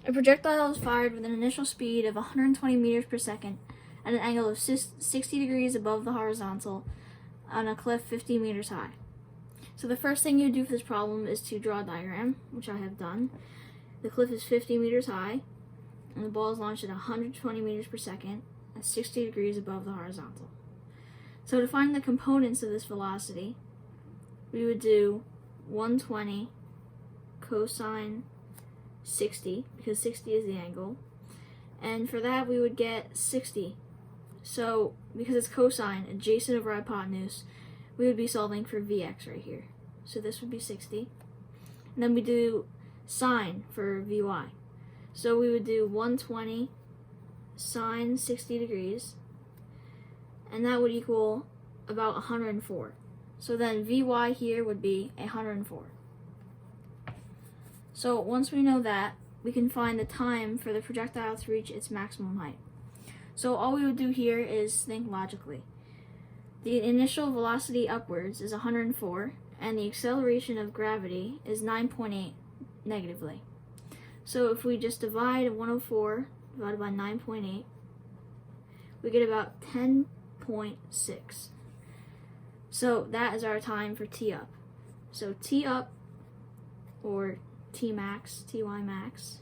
A projectile is fired with an initial speed of 120 meters per second at an angle of 60 degrees above the horizontal on a cliff 50 meters high. So the first thing you do for this problem is to draw a diagram, which I have done. The cliff is 50 meters high, and the ball is launched at 120 meters per second at 60 degrees above the horizontal. So to find the components of this velocity, we would do 120 cosine 60, because 60 is the angle, and for that we would get 60. So because it's cosine adjacent over hypotenuse, we would be solving for Vx right here. So this would be 60. And then we do sine for Vy. So we would do 120 sine 60 degrees, and that would equal about 104. So then Vy here would be 104. So once we know that, we can find the time for the projectile to reach its maximum height. So all we would do here is think logically. The initial velocity upwards is 104, and the acceleration of gravity is 9.8 negatively. So if we just divide 104 divided by 9.8, we get about 10.6. So that is our time for T up. So T up, or T max, Ty max,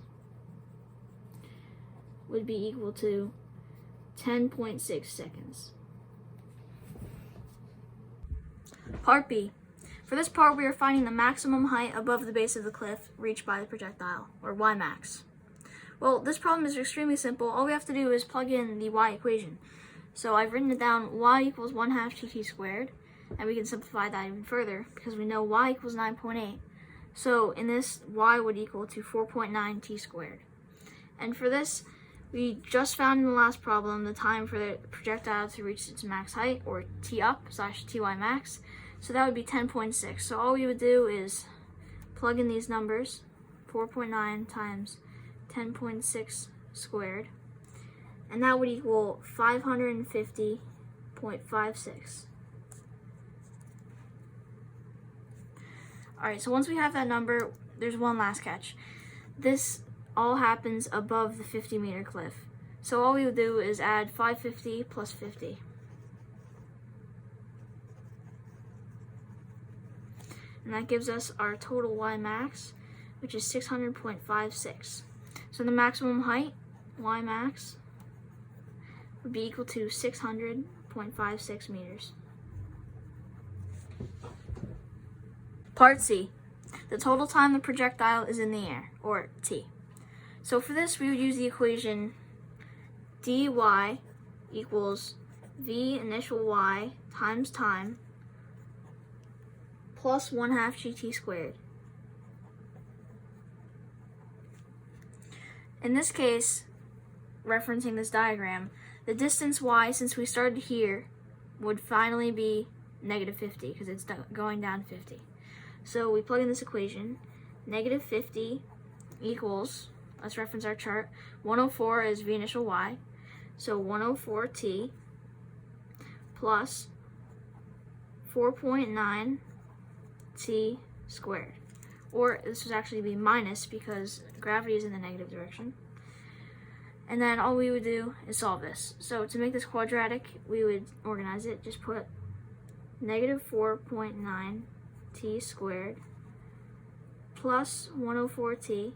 would be equal to 10.6 seconds. Part B. For this part, we are finding the maximum height above the base of the cliff reached by the projectile, or Y max. Well, this problem is extremely simple. All we have to do is plug in the y equation. So I've written it down, y equals 1/2 gt squared, and we can simplify that even further because we know y equals 9.8. So in this, y would equal to 4.9 t squared. And for this, we just found in the last problem the time for the projectile to reach its max height, or T up / Ty max. So that would be 10.6. So all we would do is plug in these numbers, 4.9 times 10.6 squared, and that would equal 550.56. Alright, so once we have that number, there's one last catch. This all happens above the 50-meter cliff. So all we would do is add 550 plus 50. And that gives us our total Y max, which is 600.56. So the maximum height, Y max, would be equal to 600.56 meters. Part C. The total time the projectile is in the air, or T. So for this, we would use the equation dy equals v initial y times time plus 1/2 gt squared. In this case, referencing this diagram, the distance y, since we started here, would finally be negative 50 because it's going down 50. So we plug in this equation, negative 50 equals, let's reference our chart, 104 is v initial y, so 104t plus 4.9 t squared. Or this would actually be minus because gravity is in the negative direction. And then all we would do is solve this. So to make this quadratic, we would organize it, just put negative 4.9 t squared plus 104t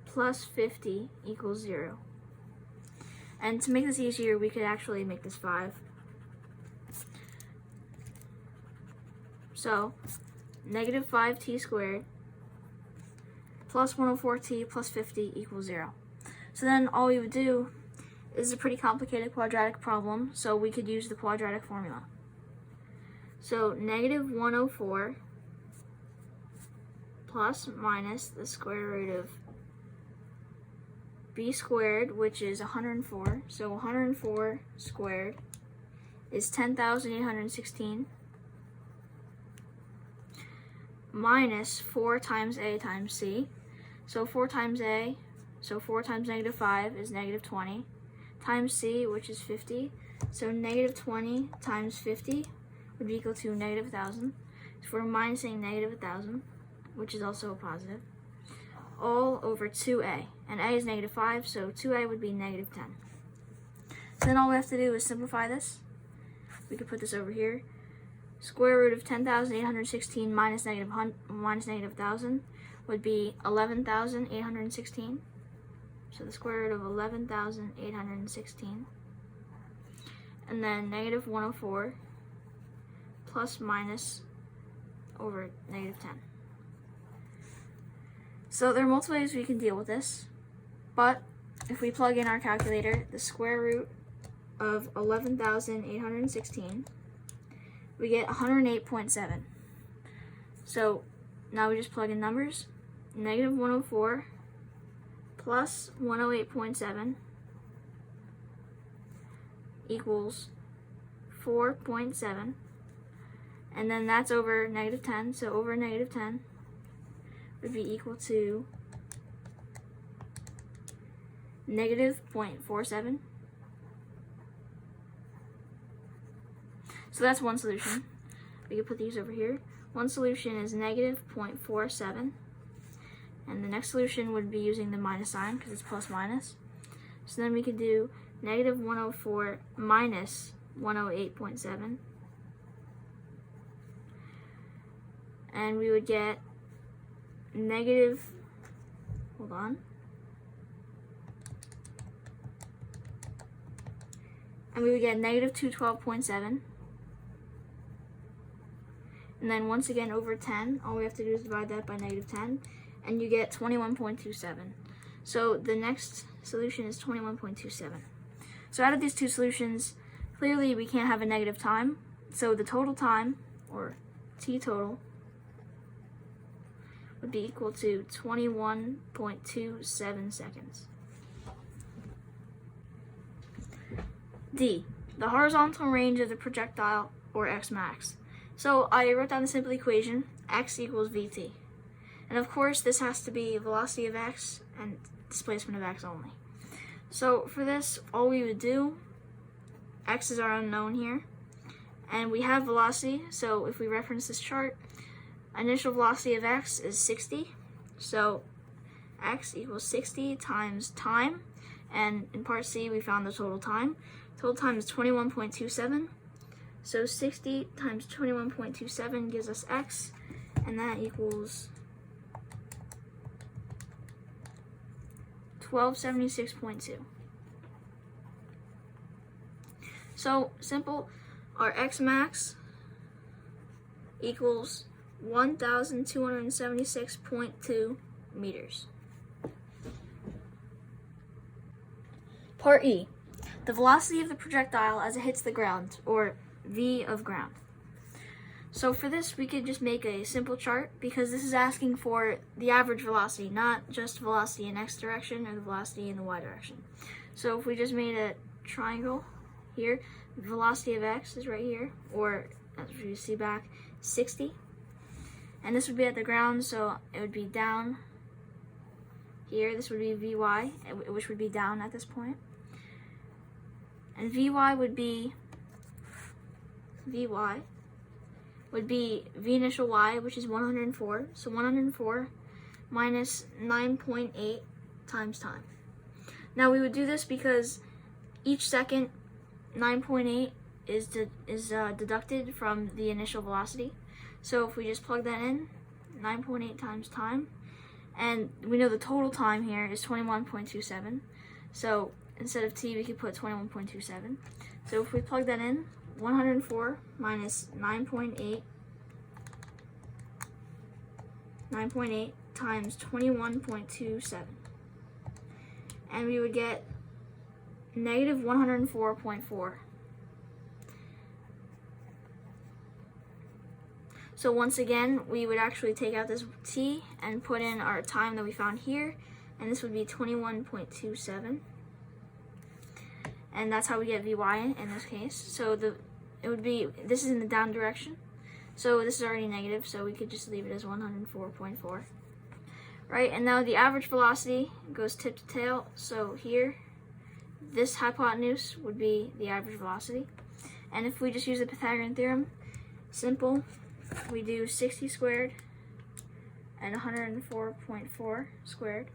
plus 50 equals 0. And to make this easier, we could actually make this 5. So negative 5t squared plus 104t plus 50 equals 0. So then all we would do is a pretty complicated quadratic problem, so we could use the quadratic formula. So negative 104 plus minus the square root of b squared, which is 104. So 104 squared is 10,816 minus 4 times a times c. So 4 times a, so 4 times negative 5 is negative 20, times c, which is 50. So negative 20 times 50 would be equal to negative 1,000. So we're minusing negative 1,000, which is also a positive. all over 2a. And a is negative 5, so 2a would be negative 10. So then all we have to do is simplify this. We could put this over here. Square root of 10,816 minus negative 1,000 would be 11,816. So the square root of 11,816. And then negative 104 plus minus over negative 10. So there are multiple ways we can deal with this, but if we plug in our calculator, the square root of 11,816, we get 108.7. So now we just plug in numbers. Negative 104 plus 108.7 equals 4.7. And then that's over negative 10, so over negative 10 would be equal to negative 0.47. So that's one solution. We can put these over here. One solution is negative 0.47. And the next solution would be using the minus sign because it's plus minus. So then we could do negative 104 minus 108.7. And we would get negative, hold on. And we would get negative 212.7. And then once again over 10, all we have to do is divide that by negative 10, and you get 21.27. So the next solution is 21.27. So out of these two solutions, clearly we can't have a negative time. So the total time, or t total, would be equal to 21.27 seconds. D, the horizontal range of the projectile, or x max. So I wrote down the simple equation, x equals vt. And of course this has to be velocity of x and displacement of x only. So for this, all we would do, x is our unknown here, and we have velocity, so if we reference this chart, initial velocity of x is 60, so x equals 60 times time, and in part C we found the total time. Total time is 21.27, so 60 times 21.27 gives us x, and that equals 1276.2. So simple, our x max equals 1,276.2 meters. Part E, the velocity of the projectile as it hits the ground, or v of ground. So for this, we could just make a simple chart because this is asking for the average velocity, not just velocity in x direction or the velocity in the y direction. So if we just made a triangle here, the velocity of x is right here, or as you see back, 60. And this would be at the ground, so it would be down here. This would be Vy, which would be down at this point. And Vy would be V initial y, which is 104. So 104 minus 9.8 times time. Now we would do this because each second 9.8 is deducted from the initial velocity. So if we just plug that in, 9.8 times time, and we know the total time here is 21.27. So instead of t, we could put 21.27. So if we plug that in, 104 minus 9.8 times 21.27, and we would get negative 104.4. So once again, we would actually take out this t and put in our time that we found here, and this would be 21.27. And that's how we get Vy in this case. So this is in the down direction. So this is already negative, so we could just leave it as 104.4. Right, and now the average velocity goes tip to tail. So here, this hypotenuse would be the average velocity. And if we just use the Pythagorean theorem, simple, we do 60 squared and 104.4 squared.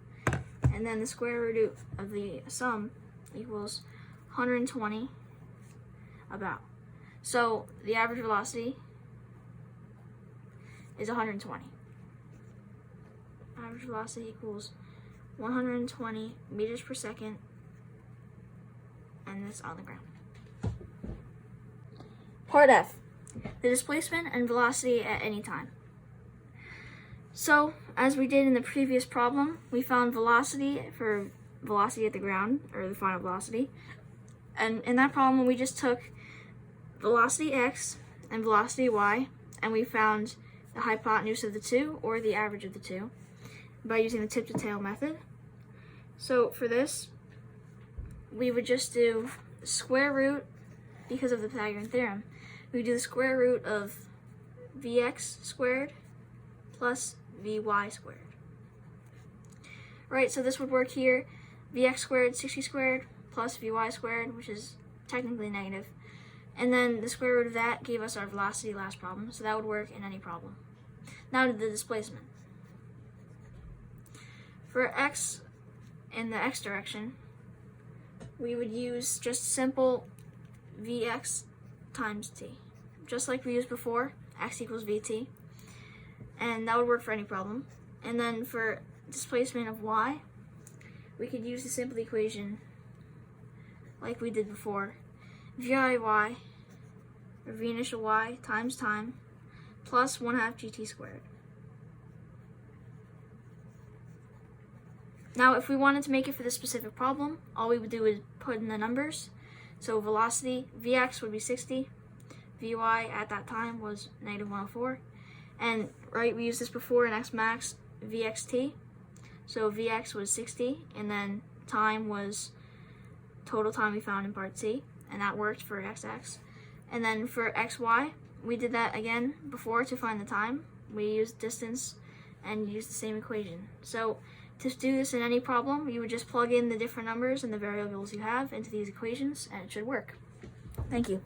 And then the square root of the sum equals 120 about. So the average velocity is 120. Average velocity equals 120 meters per second, and this on the ground. Part F, the displacement and velocity at any time. So, as we did in the previous problem, we found velocity for velocity at the ground, or the final velocity. And in that problem, we just took velocity x and velocity y, and we found the hypotenuse of the two, or the average of the two, by using the tip-to-tail method. So for this, we would just do the square root, because of the Pythagorean theorem, we would do the square root of vx squared plus vy squared. Right, so this would work here, vx squared, 60 squared, plus vy squared, which is technically negative. And then the square root of that gave us our velocity last problem, so that would work in any problem. Now to the displacement. For x in the x direction, we would use just simple vx times t. Just like we used before, x equals vt. And that would work for any problem. And then for displacement of y, we could use the simple equation like we did before. VIY, or v initial y, times time, plus 1/2 gt squared. Now, if we wanted to make it for this specific problem, all we would do is put in the numbers. So velocity, Vx would be 60, Vy at that time was -104, and right, we used this before in x max, Vxt. So Vx was 60, and then time was total time we found in part C, and that worked for xx. And then for xy, we did that again before to find the time. We used distance and used the same equation. So to do this in any problem, you would just plug in the different numbers and the variables you have into these equations, and it should work. Thank you.